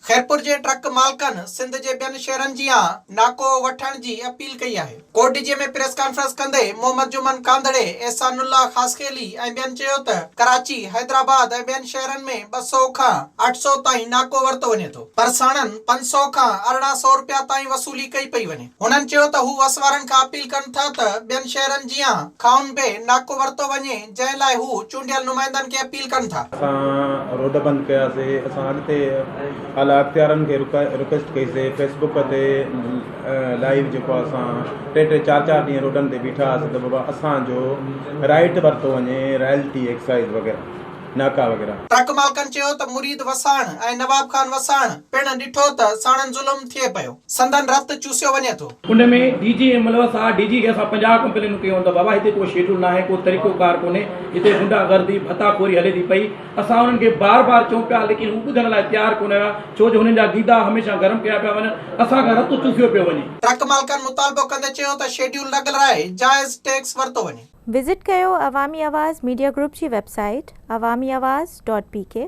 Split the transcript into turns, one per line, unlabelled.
खैरपुर जे truck मालकन सिंध जे ॿियनि शहरनि जी नाको वठण जी अपील कई आहे। कोट डीजे में प्रेस कॉन्फ्रेंस कंदे मोहम्मद जुमन कांदड़े, एहसानुल्लाह खासखेली ऐं ॿियनि चयो त कराची, हैदराबाद ऐं ॿियनि शहरनि में 200 खां 800 ताईं नाको वरितो वञे थो, पर साणनि 500 खां 1800 रुपया ताईं वसूली कई पई वञे। हुननि चयो त हू वसवारनि खां अपील कनि था त ॿियनि शहरनि जी खाउन बे नाको वरितो वञे, जंहिं लाइ हू चूंडियल नुमाइंदनि खे अपील कनि था।
रोड बंद कयासीं, असां अॻिते आला अख़्तियारनि खे रिक्वेस्ट कईसीं। फेसबुक ते लाइव जेको असां 3-4 ॾींहं रोडनि ते बीठा हुआसीं त बाबा असांजो राइट वरितो वञे, रॉयल्टी एक्साइज़ वग़ैरह, नाका वग़ैरह।
ट्रक मालकन चयो त मुरीद वसाण ऐं नवाब खान वसाण पिण ॾिठो त साणनि ज़ुल्म थिए पियो, संदन रत चूसियो वञे थो।
उन में डीजी मलवस आहे, डीजी खे असां 50 कंप्लेनूं कयूं त बाबा हिते कोई शेड्यूल न आहे, को तरीक़ोकार कोन्हे, हिते गुंडागर्दी भताखोरी हले थी पई। असां उन्हनि खे बार बार चऊं पिया, लेकिन हू ॿुधण लाइ तयारु कोन हुया, छो जो हुननि जा गीदा हमेशह गरम कया पिया वञनि, असांखां रत चूसियो पियो वञे।
ट्रक मालकन मुतालबो कंदे चयो त शेड्यूल न ॻाल्हाए जाइज़ टैक्स वरितो वञे।
विज़िट कयो अवामी आवाज़ मीडिया ग्रुप जी वेबसाइट awamiawaz.pk।